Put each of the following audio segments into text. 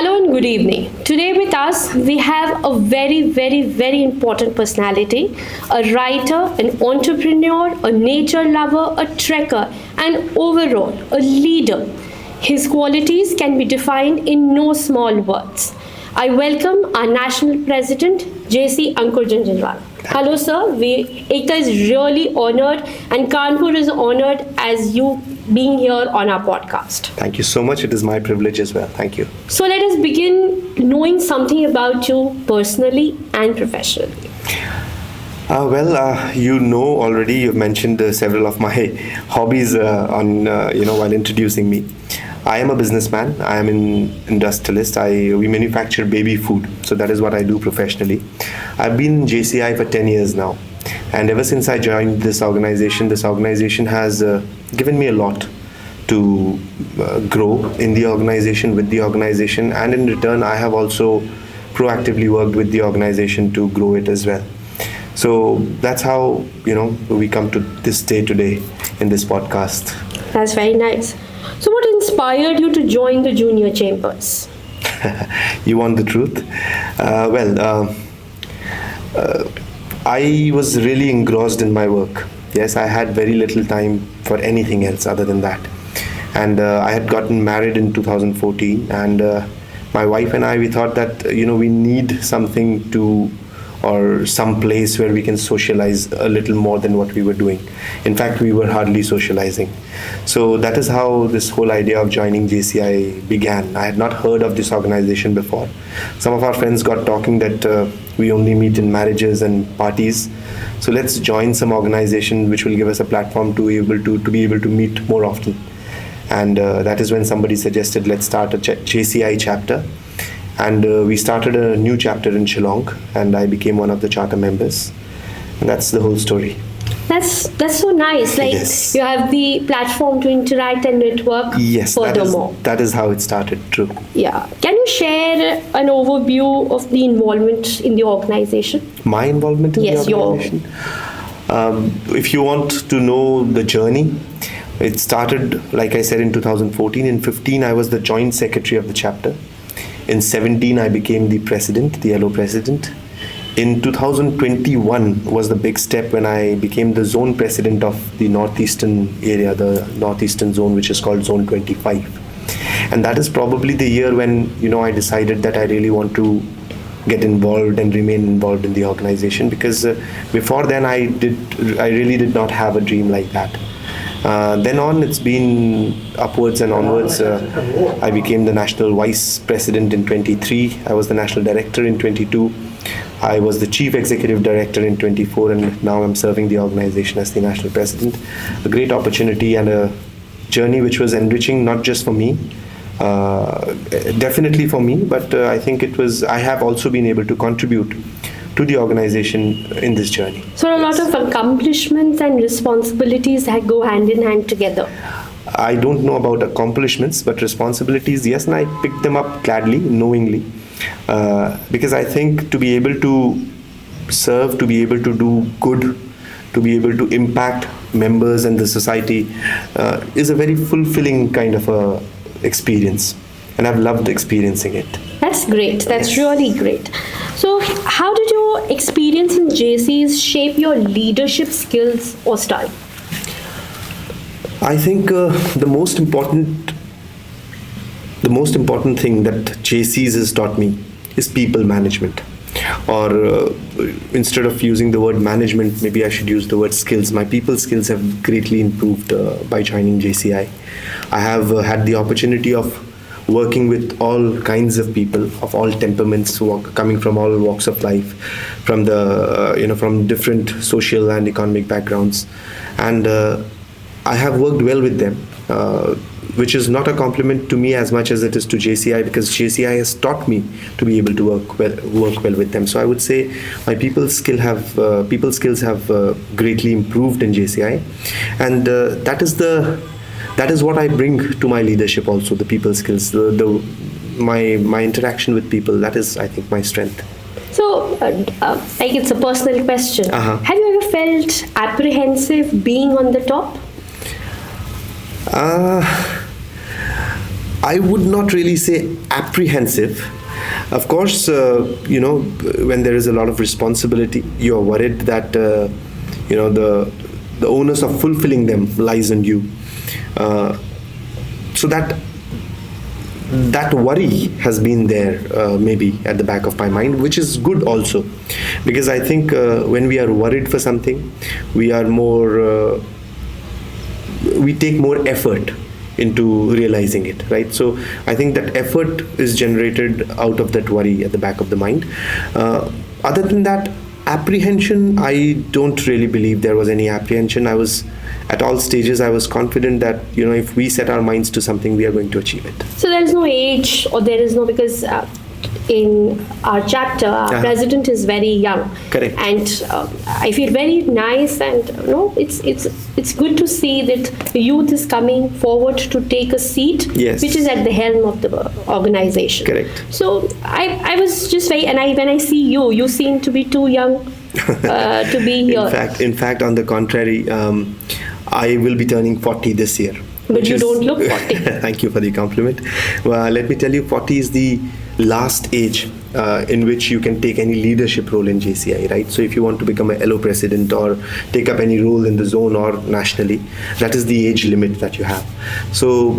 Hello and good evening. Today with us we have a very important personality, a writer, an entrepreneur, a nature lover, a trekker, and overall a leader. His qualities can be defined in no small words. I welcome our National President, JC Ankur Jhunjhunwala. Hello, sir. Ekta is really honored, and Kanpur is honored as you being here on our podcast. Thank you so much. It is my privilege as well. Thank you. So let us begin knowing something about you personally and professionally. You know already. You've mentioned several of my hobbies while introducing me. I am a businessman. I am an industrialist. We manufacture baby food. So that is what I do professionally. I've been in JCI for 10 years now. And ever since I joined this organization has given me a lot to grow in the organization, with the organization. And in return, I have also proactively worked with the organization to grow it as well. So that's how, we come to this day today in this podcast. That's very nice. So what inspired you to join the junior chambers? You want the truth? I was really engrossed in my work. Yes, I had very little time for anything else other than that. And I had gotten married in 2014, and my wife and I, we thought that, we need something or some place where we can socialize a little more than what we were doing. In fact, we were hardly socializing. So that is how this whole idea of joining JCI began. I had not heard of this organization before. Some of our friends got talking that we only meet in marriages and parties. So let's join some organization which will give us a platform to be able to meet more often. And that is when somebody suggested, let's start a JCI chapter. And we started a new chapter in Shillong, and I became one of the charter members. And that's the whole story. That's so nice. Like, yes. You have the platform to interact and network. Yes, furthermore. That is how it started. True. Yeah. Can you share an overview of the involvement in the organization? My involvement in the organization? If you want to know the journey, it started, like I said, in 2014. In 15, I was the joint secretary of the chapter. In 17, I became the president, the yellow president. In 2021 was the big step when I became the zone president of the northeastern area, the northeastern zone, which is called Zone 25. And that is probably the year when, I decided that I really want to get involved and remain involved in the organization, because before then I really did not have a dream like that. Then on, it's been upwards and onwards. I became the national vice president in 23. I was the national director in 22. I was the chief executive director in 24, and now I'm serving the organization as the national president. A great opportunity and a journey which was enriching, not just for me, definitely for me, but I think I have also been able to contribute to the organization in this journey. So a lot of accomplishments and responsibilities that go hand in hand together. I don't know about accomplishments, but responsibilities, yes, and I picked them up gladly, knowingly, because I think to be able to serve, to be able to do good, to be able to impact members and the society is a very fulfilling kind of a experience, and I've loved experiencing it. That's great. That's really great. So how did your experience in JCs shape your leadership skills or style? I think the most important thing that JCs has taught me is people management. Or instead of using the word management, maybe I should use the word skills. My people skills have greatly improved by joining JCI. I have had the opportunity of working with all kinds of people of all temperaments, coming from all walks of life, from from different social and economic backgrounds, and I have worked well with them, which is not a compliment to me as much as it is to JCI, because JCI has taught me to be able to work well with them. So I would say my people skills have greatly improved in JCI, and that is what I bring to my leadership also, the people skills, my interaction with people. That is, I think, my strength. So, it's a personal question. Have you ever felt apprehensive being on the top? I would not really say apprehensive. Of course, when there is a lot of responsibility, you are worried that the onus of fulfilling them lies on you. So that worry has been there, maybe at the back of my mind, which is good also, because I think when we are worried for something, we are more. We take more effort into realizing it, right? So I think that effort is generated out of that worry at the back of the mind. Other than that, apprehension, I don't really believe there was any apprehension. I was, at all stages, I was confident that if we set our minds to something, we are going to achieve it. So there is no age, or there is no, because in our chapter, our president is very young. Correct. And I feel very nice, and it's good to see that the youth is coming forward to take a seat, yes, which is at the helm of the organization. Correct. So I was just very, and when I see you seem to be too young to be here. In fact, on the contrary, I will be turning 40 this year. But you don't look 40. Thank you for the compliment. Well, let me tell you, 40 is the last age in which you can take any leadership role in JCI, right? So if you want to become a LO president or take up any role in the zone or nationally, that is the age limit that you have. So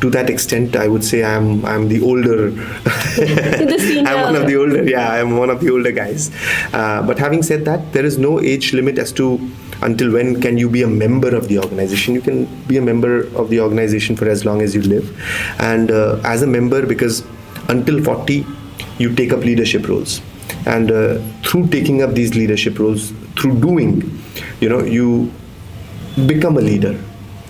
to that extent, I would say I'm the older. The senior. I'm one of the older guys. But having said that, there is no age limit as to until when can you be a member of the organization. You can be a member of the organization for as long as you live. And as a member, because until 40, you take up leadership roles. And through taking up these leadership roles, through doing, you become a leader.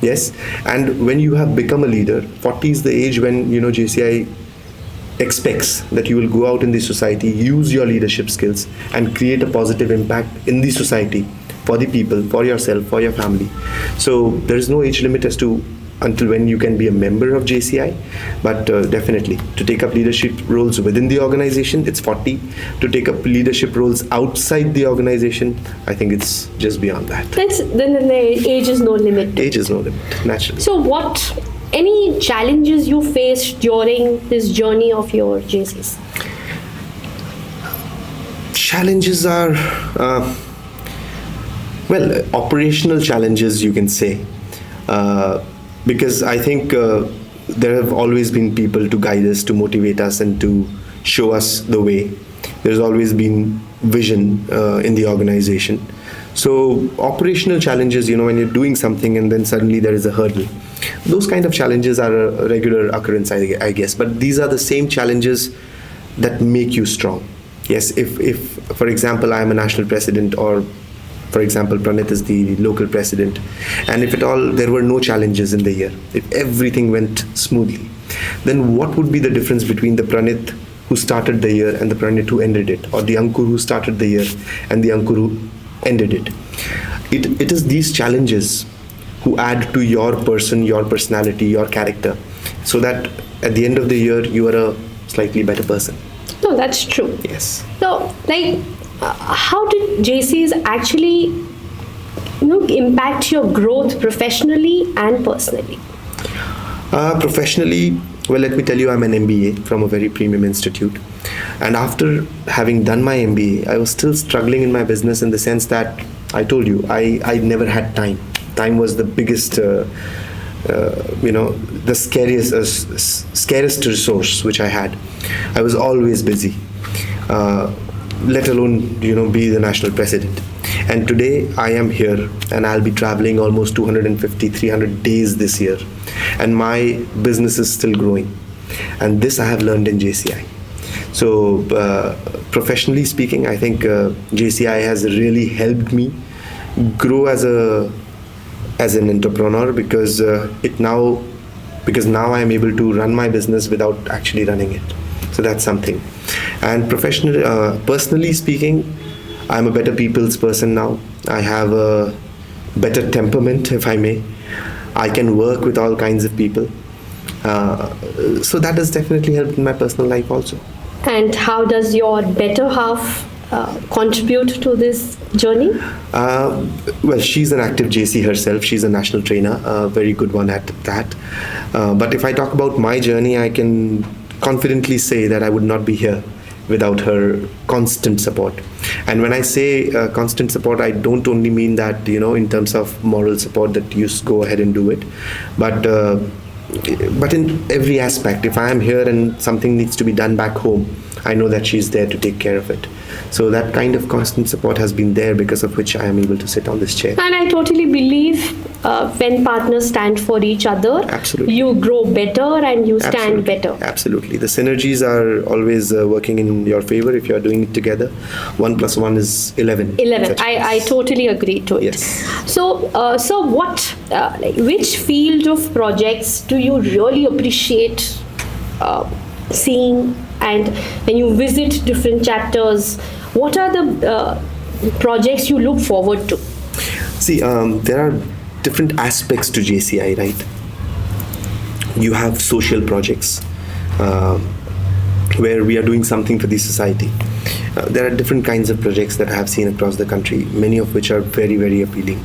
Yes. And when you have become a leader, 40 is the age when, JCI expects that you will go out in the society, use your leadership skills, and create a positive impact in the society, for the people, for yourself, for your family. So there is no age limit as to until when you can be a member of JCI, but definitely to take up leadership roles within the organization, it's 40. To take up leadership roles outside the organization, I think it's just beyond that. Then the age is no limit. Age is no limit, naturally. So any challenges you faced during this journey of your JCs? Challenges are, operational challenges, you can say. Because I think there have always been people to guide us, to motivate us, and to show us the way. There's always been vision in the organization. So operational challenges, when you're doing something and then suddenly there is a hurdle, those kind of challenges are a regular occurrence, I guess. But these are the same challenges that make you strong. Yes, if for example, I'm a national president, or for example, Pranit is the local president, and if at all there were no challenges in the year, if everything went smoothly, then what would be the difference between the Pranit who started the year and the Pranit who ended it, or the Ankur who started the year and the Ankur who ended it? It is these challenges who add to your person, your personality, your character, so that at the end of the year you are a slightly better person. No, that's true. Yes. So, how did JCs actually, impact your growth professionally and personally? Professionally, well, let me tell you, I'm an MBA from a very premium institute. And after having done my MBA, I was still struggling in my business, in the sense that I told you, I never had time. Time was the biggest, the scariest resource which I had. I was always busy. Let alone be the national president. And today I am here, and I'll be traveling almost 250-300 days this year, and my business is still growing, and this I have learned in JCI. So professionally speaking, I think JCI has really helped me grow as an entrepreneur, because now I am able to run my business without actually running it. So that's something. And personally speaking, I'm a better people's person now. I have a better temperament, if I may. I can work with all kinds of people. So that has definitely helped in my personal life also. And how does your better half contribute to this journey? Well, she's an active JC herself. She's a national trainer, a very good one at that. But if I talk about my journey, I can confidently say that I would not be here without her constant support. And when I say constant support, I don't only mean that, in terms of moral support that you go ahead and do it, but in every aspect. If I am here and something needs to be done back home, I know that she's there to take care of it. So that kind of constant support has been there, because of which I am able to sit on this chair. And I totally believe when partners stand for each other, Absolutely. you grow better and you stand better. Absolutely. The synergies are always working in your favor if you are doing it together. 1 + 1 is 11. 11. I totally agree to it. Yes. So, which field of projects do you really appreciate seeing? And when you visit different chapters, what are the projects you look forward to? See, there are different aspects to JCI, right? You have social projects where we are doing something for the society. There are different kinds of projects that I have seen across the country, many of which are very, very appealing.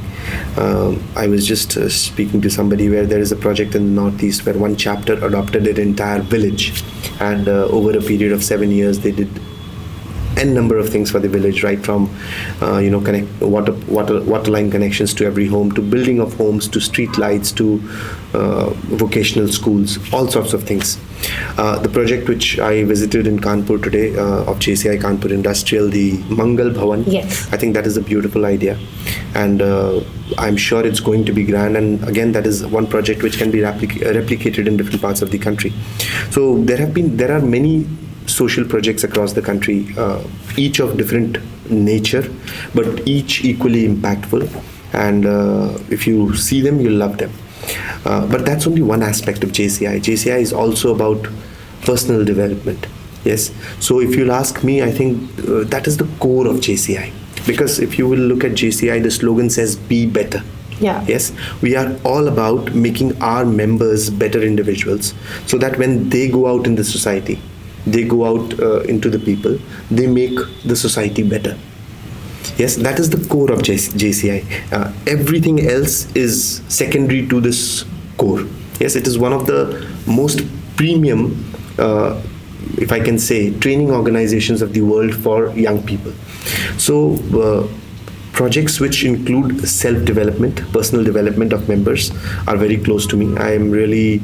I was just speaking to somebody where there is a project in the Northeast where one chapter adopted an entire village, and over a period of 7 years they did n number of things for the village, right from connect water line connections to every home, to building of homes, to street lights, to vocational schools, all sorts of things. The project which I visited in Kanpur today of JCI Kanpur Industrial, the Mangal Bhavan, Yes. I think that is a beautiful idea, and I'm sure it's going to be grand. And again, that is one project which can be replicated in different parts of the country. So there are many social projects across the country, each of different nature, but each equally impactful. And if you see them, you'll love them. But that's only one aspect of JCI. JCI is also about personal development. Yes. So if you'll ask me, I think that is the core of JCI. Because if you will look at JCI, the slogan says, "Be better." Yeah. Yes, we are all about making our members better individuals, so that when they go out in the society, they go out into the people, they make the society better. Yes, that is the core of JCI. Everything else is secondary to this core. Yes, it is one of the most premium, if I can say, training organizations of the world for young people. So projects which include self-development, personal development of members are very close to me. I really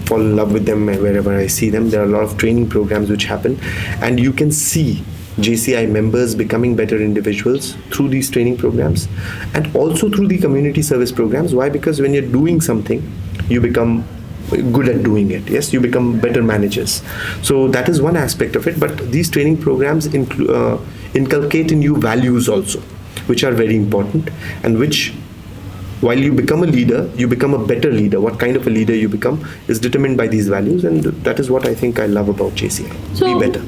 fall in love with them wherever I see them. There are a lot of training programs which happen, and you can see JCI members becoming better individuals through these training programs, and also through the community service programs. Why? Because when you're doing something, you become good at doing it. Yes, you become better managers. So that is one aspect of it. But these training programs inculcate in you values also, which are very important, and which, while you become a leader, you become a better leader. What kind of a leader you become is determined by these values, and that is what I think I love about JCI. So, be better.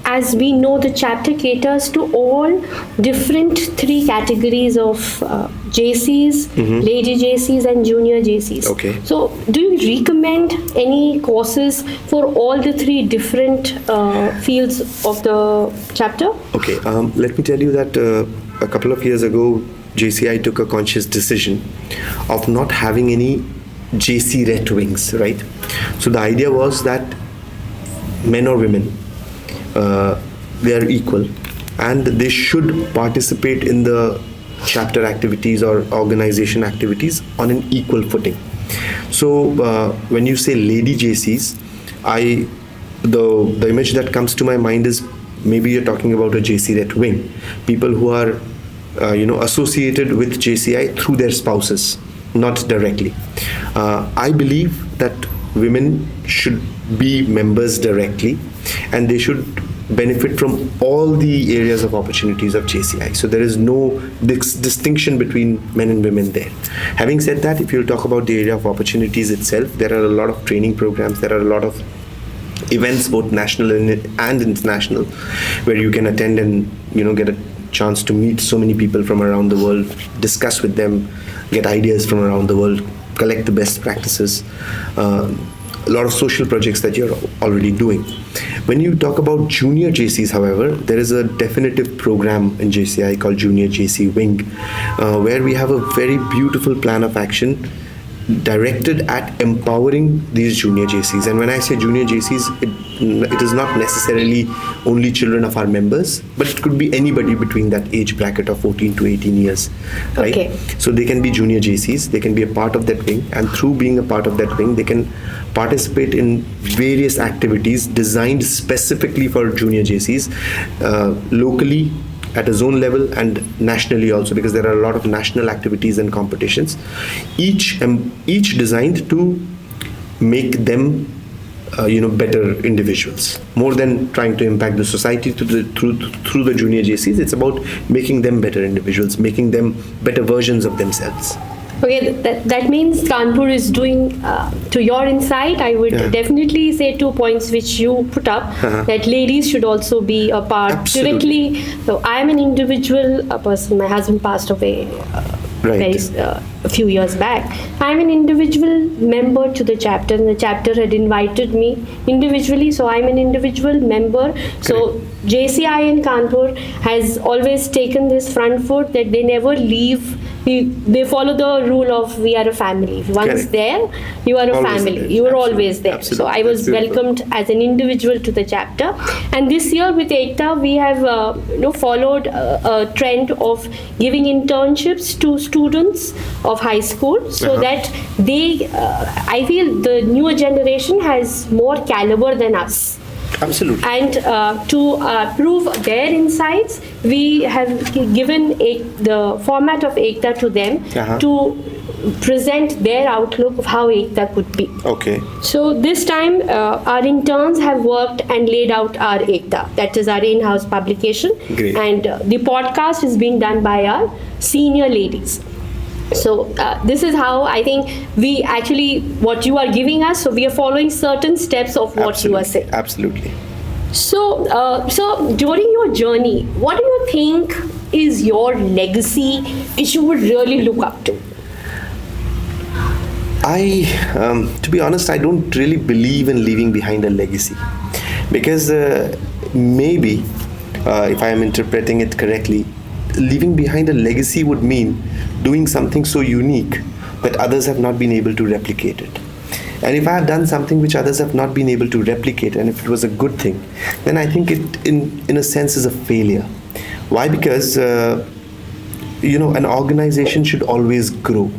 As we know, the chapter caters to all different 3 categories of JCs, lady JCs and junior JCs. Okay. So, do you recommend any courses for all the 3 different fields of the chapter? Okay, let me tell you that a couple of years ago, JCI took a conscious decision of not having any JC ret wings, right? So the idea was that men or women, they are equal, and they should participate in the chapter activities or organization activities on an equal footing. So when you say lady JCs, the image that comes to my mind is, maybe you're talking about a JC ret wing, people who are associated with JCI through their spouses, not directly. I believe that women should be members directly, and they should benefit from all the areas of opportunities of JCI. So there is no distinction between men and women there. Having said that, if you talk about the area of opportunities itself, there are a lot of training programs, there are a lot of events, both national and international, where you can attend and get a chance to meet so many people from around the world, discuss with them, get ideas from around the world, collect the best practices. a lot of social projects that you're already doing. When you talk about junior JCs, however, there is a definitive program in JCI called Junior JC Wing, where we have a very beautiful plan of action directed at empowering these junior JCs. And when I say junior JCs, it is not necessarily only children of our members, but it could be anybody between that age bracket of 14 to 18 years, right? Okay. So they can be junior JCs, they can be a part of that wing, and through being a part of that wing, they can participate in various activities designed specifically for junior JCs, locally, at a zone level, and nationally also, because there are a lot of national activities and competitions, each designed to make them better individuals. More than trying to impact the society through the junior JCs, it's about making them better individuals, making them better versions of themselves. Okay, that means Kanpur is doing, to your insight, I would definitely say 2 points which you put up, that ladies should also be a part. Absolutely. Directly. So I'm an individual person, my husband passed away a few years back. I'm an individual member to the chapter, and the chapter had invited me individually, so I'm an individual member. So JCI in Kanpur has always taken this front foot that they never leave. They follow the rule of we are a family. Once there, you are a Always family. there. You are Absolutely. always there. Absolutely. So I was That's beautiful. welcomed as an individual to the chapter. And this year with Ekta, we have followed a trend of giving internships to students of high school, so that they, I feel the newer generation has more caliber than us. Absolutely. And to prove their insights, we have given the format of Ekta to them to present their outlook of how Ekta could be. Okay. So this time, our interns have worked and laid out our Ekta. That is our in-house publication. Great. And the podcast is being done by our senior ladies. So this is how I think we actually, what you are giving us, so we are following certain steps of what you are saying. Absolutely. So, so during your journey, what do you think is your legacy which you would really look up to? To be honest, I don't really believe in leaving behind a legacy, because maybe, if I am interpreting it correctly, leaving behind a legacy would mean doing something so unique that others have not been able to replicate it. And if I have done something which others have not been able to replicate, and if it was a good thing, then I think it, in a sense, is a failure. Why? Because an organization should always grow,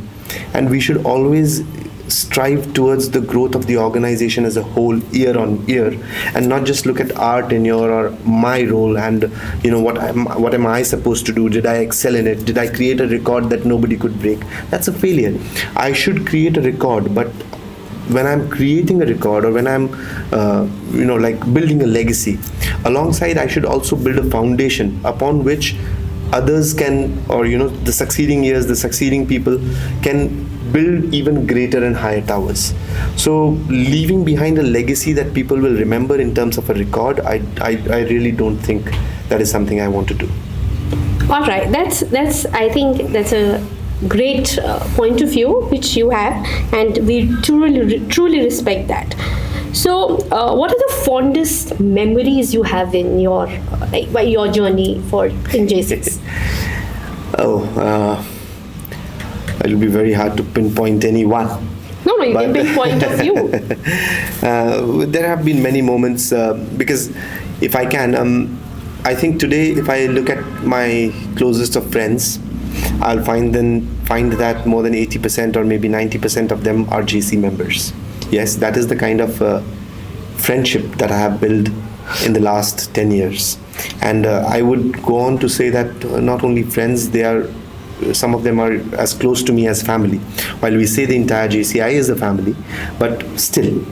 and we should always strive towards the growth of the organization as a whole, year on year, and not just look at our tenure or my role and what am I supposed to do? Did I excel in it? Did I create a record that nobody could break? That's a failure. I should create a record, but when I'm creating a record, or when I'm building a legacy, alongside I should also build a foundation upon which others can, or the succeeding years, the succeeding people can build even greater and higher towers. So leaving behind a legacy that people will remember in terms of a record, I really don't think that is something I want to do. All right, that's I think that's a great point of view which you have, and we truly respect that. So, what are the fondest memories you have in your your journey in JCS? It'll be very hard to pinpoint any one. No, you can pinpoint a few. There have been many moments, because if I can, I think today, if I look at my closest of friends, I'll find that more than 80% or maybe 90% of them are JC members. Yes, that is the kind of friendship that I have built in the last 10 years. And I would go on to say that not only friends, some of them are as close to me as family. While we say the entire JCI is a family, but still.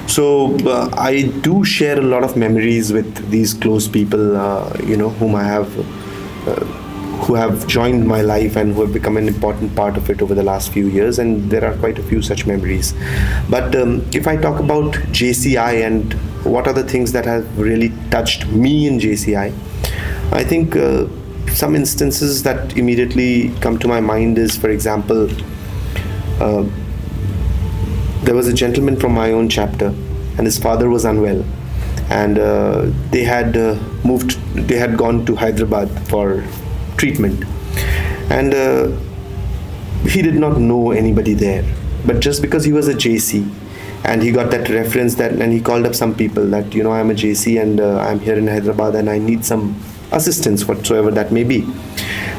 So I do share a lot of memories with these close people, whom I have, who have joined my life and who have become an important part of it over the last few years. And there are quite a few such memories. But if I talk about JCI and what are the things that have really touched me in JCI, I think some instances that immediately come to my mind is, for example, there was a gentleman from my own chapter, and his father was unwell, and they had they had gone to Hyderabad for treatment, and he did not know anybody there, but just because he was a JC, and he got that reference, that, and he called up some people that, you know, I'm a JC, and I'm here in Hyderabad, and I need some assistance whatsoever that may be.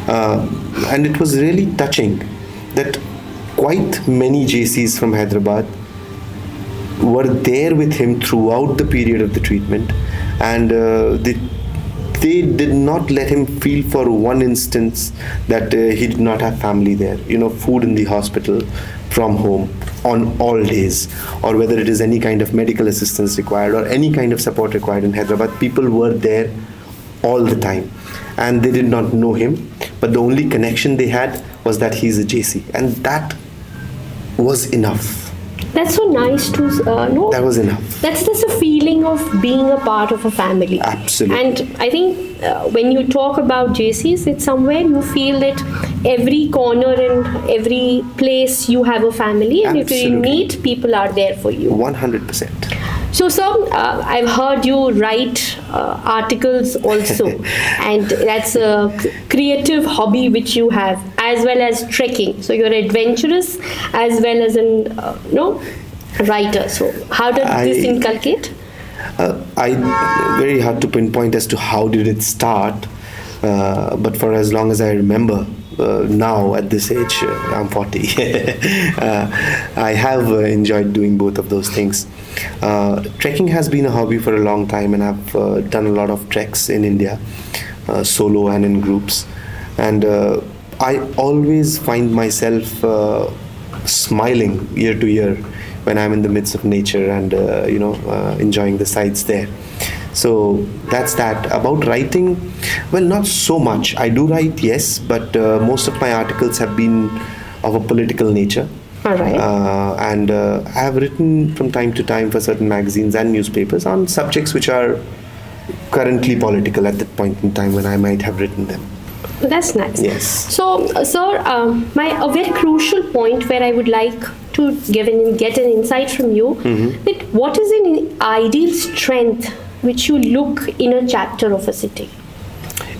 And it was really touching that quite many JCs from Hyderabad were there with him throughout the period of the treatment, and they did not let him feel for one instance that he did not have family there. You know, food in the hospital from home on all days, or whether it is any kind of medical assistance required or any kind of support required in Hyderabad, people were there all the time, and they did not know him, but the only connection they had was that he's a JC, and that was enough. That's so nice to know. That was enough. That's just a feeling of being a part of a family. Absolutely. And I think when you talk about JCs, it's somewhere you feel that every corner and every place you have a family, and if you need, people are there for you. 100%. So, sir, I've heard you write articles also, and that's a creative hobby which you have, as well as trekking. So you're adventurous as well as an writer. So how did this inculcate? I very hard to pinpoint as to how did it start, but for as long as I remember. Now at this age, I'm 40. I have enjoyed doing both of those things. Trekking has been a hobby for a long time, and I've done a lot of treks in India, solo and in groups. And I always find myself smiling year to year when I'm in the midst of nature and enjoying the sights there. So that's that. About writing, well, not so much. I do write, yes, but most of my articles have been of a political nature. All right. And I have written from time to time for certain magazines and newspapers on subjects which are currently political at that point in time when I might have written them. That's nice. Yes. So, sir, a very crucial point where I would like to get an insight from you, that what is an ideal strength which you look in a chapter of a city?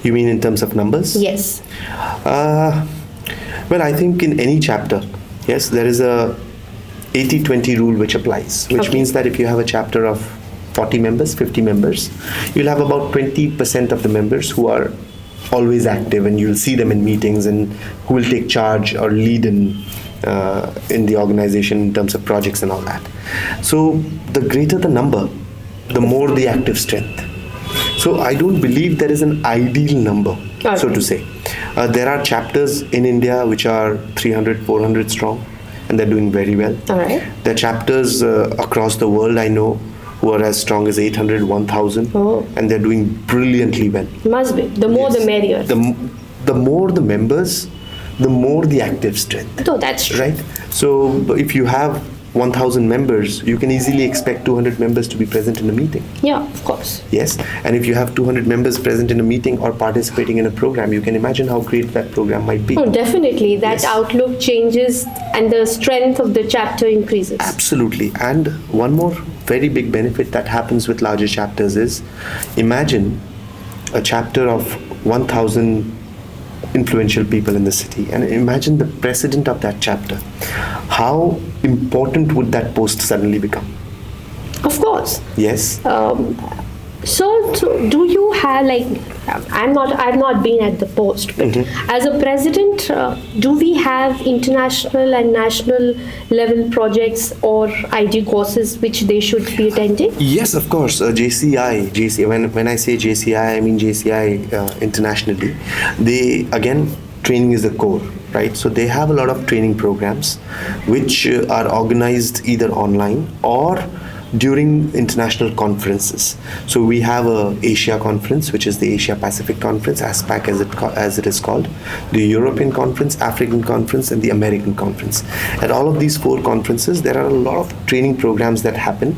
You mean in terms of numbers? Yes. Well, I think in any chapter, yes, there is a 80-20 rule which applies, which means that if you have a chapter of 40 members, 50 members, you'll have about 20% of the members who are always active, and you'll see them in meetings, and who will take charge or lead in the organization in terms of projects and all that. So the greater the number, the more the active strength. So I don't believe there is an ideal number, so to say. There are chapters in India which are 300, 400 strong, and they're doing very well. All right. There are chapters across the world I know who are as strong as 800, 1000, and they're doing brilliantly well. Must be. The more the merrier. The more the members, the more the active strength. No, that's true. Right? So if you have 1000 members, you can easily expect 200 members to be present in a meeting. Yeah, of course. Yes, and if you have 200 members present in a meeting or participating in a program, you can imagine how great that program might be. Oh, definitely. That outlook changes and the strength of the chapter increases. Absolutely. And one more very big benefit that happens with larger chapters is, imagine a chapter of 1000 influential people in the city, and imagine the president of that chapter. How important would that post suddenly become? Of course. Yes. So do you have, like, I've not been at the post, but as a president, do we have international and national level projects or ID courses which they should be attending? Yes, of course. JCI. When I say JCI, I mean JCI internationally. Training is the core, right? So they have a lot of training programs which are organized either online or during international conferences. So we have a Asia conference, which is the Asia Pacific Conference, ASPAC as it is called, the European Conference, African Conference, and the American Conference. At all of these 4 conferences, there are a lot of training programs that happen,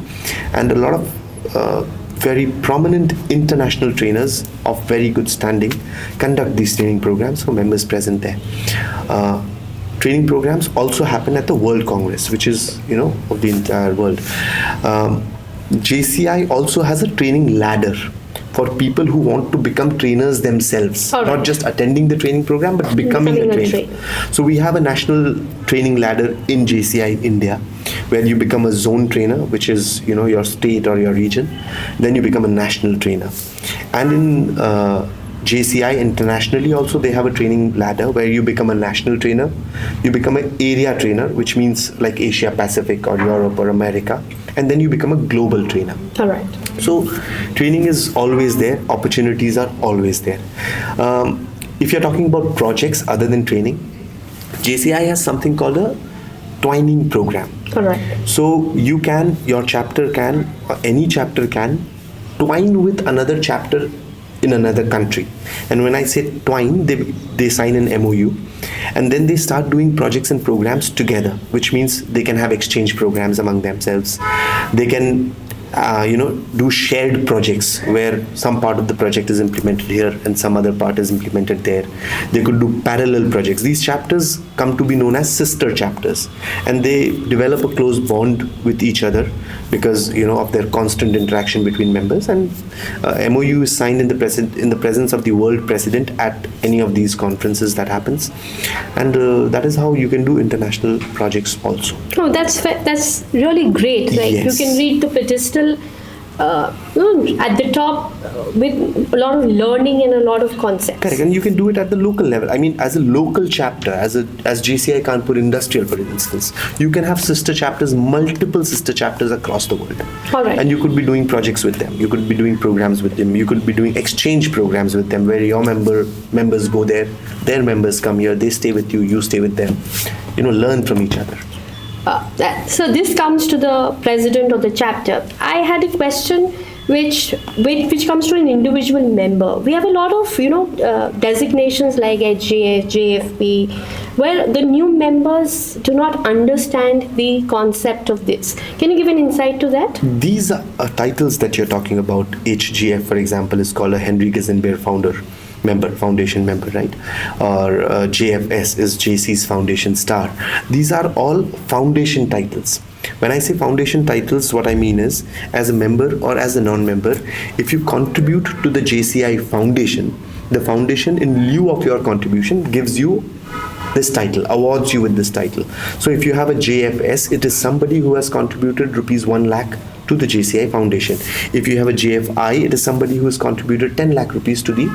and a lot of very prominent international trainers of very good standing conduct these training programs for members present there. training programs also happen at the World Congress, which is, of the entire world. JCI also has a training ladder for people who want to become trainers themselves, not just attending the training program, but becoming a trainer. So we have a national training ladder in JCI India, where you become a zone trainer, which is your state or your region. Then you become a national trainer, and in JCI internationally also they have a training ladder where you become a national trainer, you become an area trainer, which means like Asia Pacific or Europe or America, and then you become a global trainer. All right. So training is always there, opportunities are always there. If you're talking about projects other than training, JCI has something called a twining program. All right. So your chapter can, or any chapter can twine with another chapter in another country. And when I say twine, they sign an MOU, and then they start doing projects and programs together, which means they can have exchange programs among themselves. They can do shared projects where some part of the project is implemented here and some other part is implemented there. They could do parallel projects. These chapters come to be known as sister chapters, and they develop a close bond with each other because of their constant interaction between members. And MOU is signed in the presence of the world president at any of these conferences that happens, and that is how you can do international projects also. Oh, that's really great. Like Yes. you can read the pedestal at the top with a lot of learning and a lot of concepts. Correct, and you can do it at the local level. I mean, as a local chapter, as JCI Kanpur Industrial, for instance, you can have sister chapters, multiple sister chapters across the world. All right. And you could be doing projects with them. You could be doing programs with them. You could be doing exchange programs with them, where your members go there, their members come here, they stay with you, you stay with them. Learn from each other. So this comes to the president of the chapter. I had a question which comes to an individual member. We have a lot of designations like HJF, JFP, where the new members do not understand the concept of this. Can you give an insight to that? These are titles that you're talking about. HGF, for example, is called a Henry Gizenbeer foundation member, right? Or JFS is JC's foundation star. These are all foundation titles. When I say foundation titles, what I mean is, as a member or as a non-member, if you contribute to the JCI foundation, the foundation, in lieu of your contribution, gives you this title, awards you with this title. So if you have a JFS, it is somebody who has contributed rupees 1 lakh to the JCI foundation. If you have a JFI, it is somebody who has contributed 10 lakh rupees to the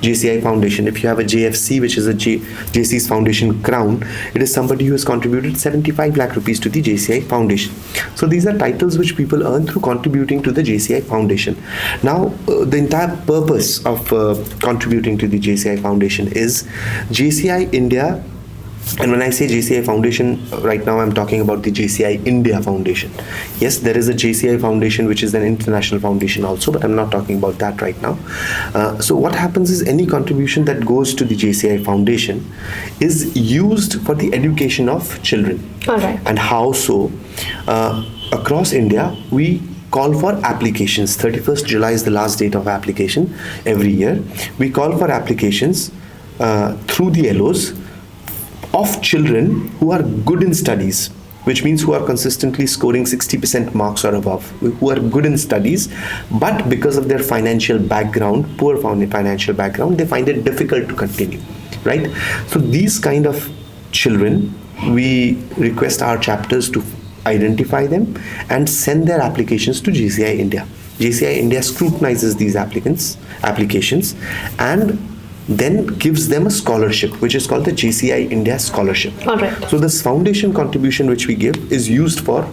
JCI foundation. If you have a JFC, which is a JC's foundation crown, it is somebody who has contributed 75 lakh rupees to the JCI foundation. So these are titles which people earn through contributing to the JCI foundation. Now, the entire purpose of contributing to the JCI foundation is JCI India. And when I say JCI Foundation, right now I'm talking about the JCI India Foundation. Yes, there is a JCI Foundation, which is an international foundation also, but I'm not talking about that right now. So what happens is, any contribution that goes to the JCI Foundation is used for the education of children. All right. And how so? Across India, we call for applications. 31st July is the last date of application every year. We call for applications through the LOs of children who are good in studies, which means who are consistently scoring 60% marks or above, who are good in studies, but because of their financial background, poor financial background, they find it difficult to continue, right? So these kind of children, we request our chapters to identify them and send their applications to JCI India. JCI India scrutinizes these applications and then gives them a scholarship, which is called the JCI India Scholarship. All right. So this foundation contribution which we give is used for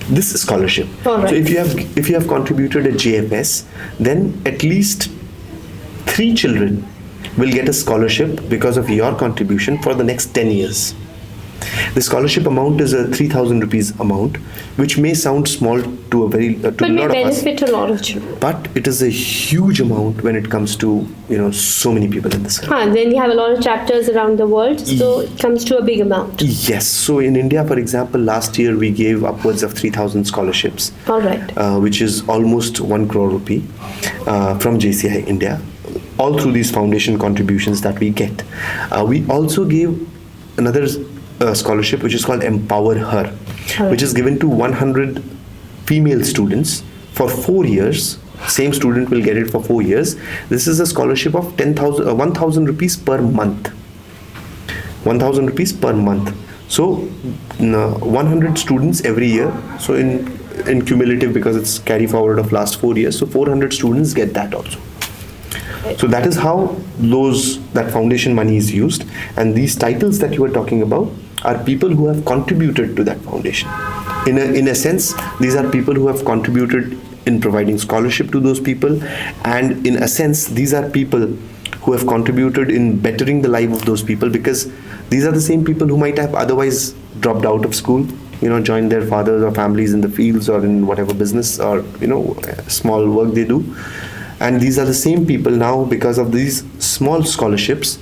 this scholarship. All right. So if you have contributed a JFS, then at least 3 children will get a scholarship because of your contribution for the next 10 years. The scholarship amount is a 3,000 rupees amount, which may sound small to a lot of us. But may benefit a lot of children. But it is a huge amount when it comes to so many people in this country. Then you have a lot of chapters around the world, so it comes to a big amount. Yes. So in India, for example, last year we gave upwards of 3,000 scholarships. All right. Which is almost 1 crore rupee from JCI India, all through these foundation contributions that we get. We also gave another scholarship which is called Empower Her, which is given to 100 female students for 4 years. Same student will get it for 4 years. This is a scholarship of 1,000 rupees per month. 1,000 rupees per month. So 100 students every year. So in cumulative, because it's carry forward of last 4 years, so 400 students get that also. So that is how that foundation money is used. And these titles that you are talking about are people who have contributed to that foundation. In a sense, these are people who have contributed in providing scholarship to those people, and in a sense, these are people who have contributed in bettering the life of those people, because these are the same people who might have otherwise dropped out of school, joined their fathers or families in the fields or in whatever business or small work they do. And these are the same people now, because of these small scholarships,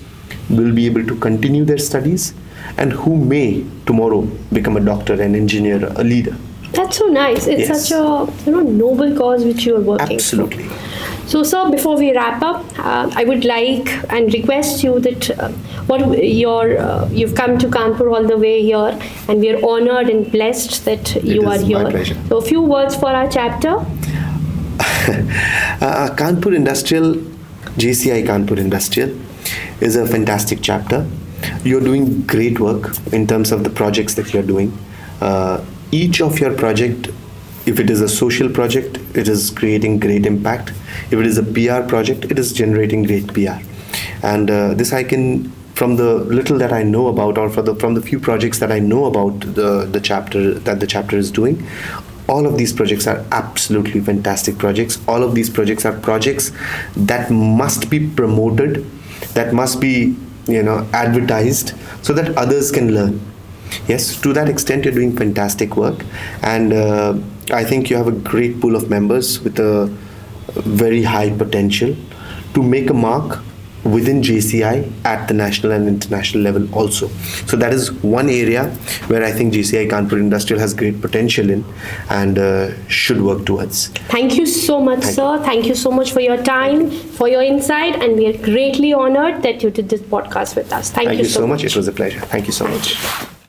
will be able to continue their studies, and who may tomorrow become a doctor, an engineer, a leader. That's so nice. It's such a noble cause which you are working Absolutely. for. So, sir, before we wrap up, I would like and request you that you've come to Kanpur all the way here, and we are honored and blessed that you are here. My pleasure. So, a few words for our chapter. Kanpur Industrial, JCI Kanpur Industrial is a fantastic chapter. You're doing great work in terms of the projects that you're doing. Each of your project, if it is a social project, it is creating great impact. If it is a PR project, it is generating great PR. And this I can, from the little that I know about, or from the few projects that I know about the chapter is doing, all of these projects are absolutely fantastic projects. All of these projects are projects that must be promoted, that must be advertised, so that others can learn. Yes, to that extent, you're doing fantastic work, and I think you have a great pool of members with a very high potential to make a mark within JCI at the national and international level also. So that is one area where I think JCI Kanpur Industrial has great potential in, and should work towards. Thank you so much, sir. Thank you so much for your time, for your insight, and we are greatly honored that you did this podcast with us. Thank you so much. It was a pleasure. Thank you so much.